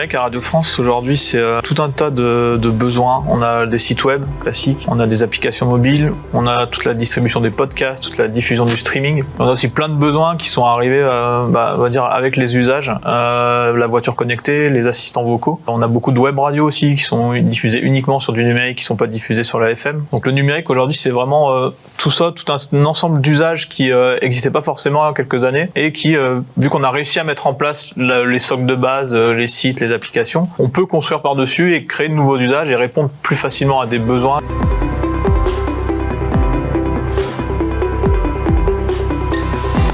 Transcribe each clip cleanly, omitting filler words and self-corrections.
numérique à Radio France aujourd'hui, c'est tout un tas de besoins. On a des sites web classiques, on a des applications mobiles, on a toute la distribution des podcasts, toute la diffusion du streaming. On a aussi plein de besoins qui sont arrivés, on va dire, avec les usages, la voiture connectée, les assistants vocaux. On a beaucoup de web radios aussi qui sont diffusées uniquement sur du numérique, qui sont pas diffusées sur la FM. Donc le numérique aujourd'hui, c'est vraiment tout ça, tout un ensemble d'usages qui n'existaient pas forcément il y a quelques années et qui, vu qu'on a réussi à mettre en place les socles de base, les sites, les applications, on peut construire par-dessus et créer de nouveaux usages et répondre plus facilement à des besoins.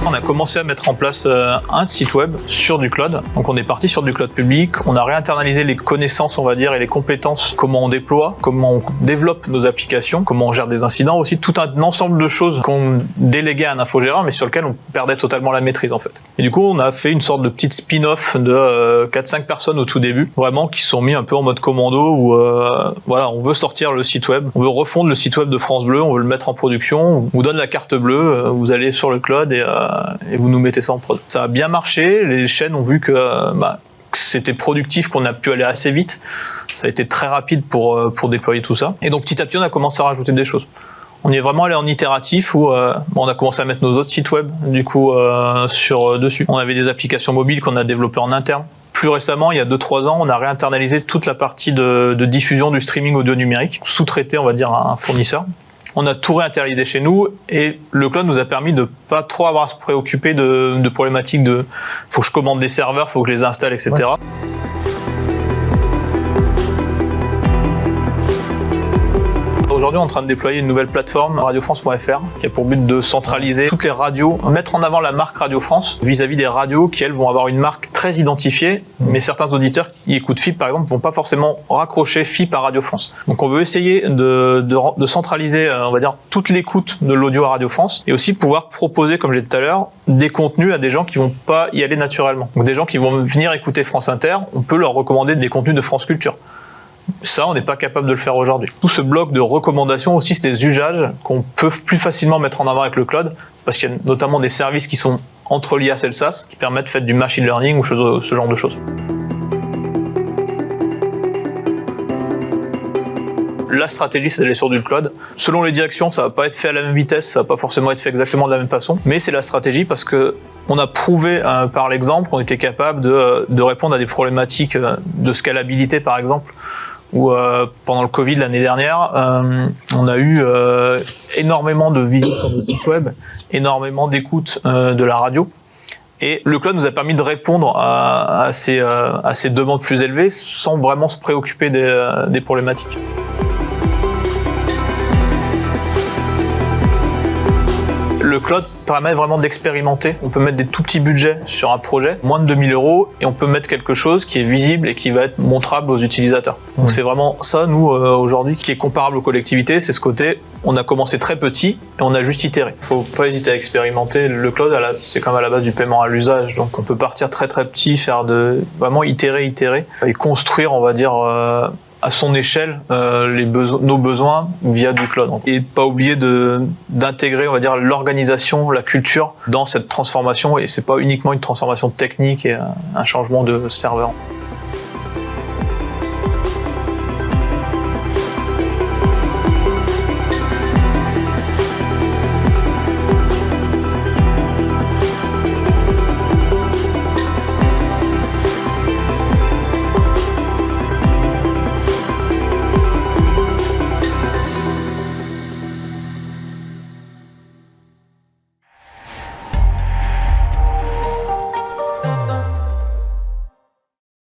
On a commencé à mettre en place un site web sur du cloud. Donc on est parti sur du cloud public, on a réinternalisé les connaissances, on va dire, et les compétences, comment on déploie, comment on développe nos applications, comment on gère des incidents aussi, tout un ensemble de choses qu'on déléguait à un infogérant mais sur lequel on perdait totalement la maîtrise en fait. Et du coup on a fait une sorte de petite spin-off de 4-5 personnes au tout début, vraiment qui se sont mis un peu en mode commando où voilà, on veut sortir le site web, on veut refondre le site web de France Bleu, on veut le mettre en production, on vous donne la carte bleue, vous allez sur le cloud et vous nous mettez ça en prod. Ça a bien marché, les chaînes ont vu que c'était productif, qu'on a pu aller assez vite. Ça a été très rapide pour déployer tout ça. Et donc petit à petit, on a commencé à rajouter des choses. On y est vraiment allé en itératif où on a commencé à mettre nos autres sites web du coup dessus. On avait des applications mobiles qu'on a développées en interne. Plus récemment, il y a 2-3 ans, on a réinternalisé toute la partie de diffusion du streaming audio numérique, sous-traité, on va dire, à un fournisseur. On a tout réinternalisé chez nous et le cloud nous a permis de pas trop avoir à se préoccuper de problématiques de faut que je commande des serveurs, faut que je les installe, etc. Ouais. Aujourd'hui, on est en train de déployer une nouvelle plateforme, radiofrance.fr, qui a pour but de centraliser toutes les radios, mettre en avant la marque Radio France vis-à-vis des radios qui, elles, vont avoir une marque très identifiée, mais certains auditeurs qui écoutent FIP, par exemple, vont pas forcément raccrocher FIP à Radio France. Donc on veut essayer de centraliser, on va dire, toute l'écoute de l'audio à Radio France et aussi pouvoir proposer, comme j'ai dit tout à l'heure, des contenus à des gens qui vont pas y aller naturellement. Donc des gens qui vont venir écouter France Inter, on peut leur recommander des contenus de France Culture. Ça, on n'est pas capable de le faire aujourd'hui. Tout ce bloc de recommandations aussi, c'est des usages qu'on peut plus facilement mettre en avant avec le cloud, parce qu'il y a notamment des services qui sont entre l'IaaS et le SaaS, qui permettent de faire du machine learning ou ce genre de choses. La stratégie, c'est d'aller sur du cloud. Selon les directions, ça va pas être fait à la même vitesse, ça va pas forcément être fait exactement de la même façon, mais c'est la stratégie parce que on a prouvé par l'exemple qu'on était capable de répondre à des problématiques de scalabilité, par exemple, où pendant le Covid l'année dernière, on a eu énormément de visites sur nos sites web, énormément d'écoutes de la radio. Et le cloud nous a permis de répondre à ces demandes plus élevées sans vraiment se préoccuper des problématiques. Le cloud permet vraiment d'expérimenter. On peut mettre des tout petits budgets sur un projet, moins de 2000 €, et on peut mettre quelque chose qui est visible et qui va être montrable aux utilisateurs. Donc c'est vraiment ça, nous, aujourd'hui, qui est comparable aux collectivités, c'est ce côté, on a commencé très petit et on a juste itéré. Il faut pas hésiter à expérimenter. Le cloud, c'est quand même à la base du paiement à l'usage, donc on peut partir très très petit, vraiment itérer, et construire, on va dire, à son échelle nos besoins via du cloud. Et pas oublier d'intégrer, on va dire, l'organisation, la culture dans cette transformation, et c'est pas uniquement une transformation technique et un changement de serveur.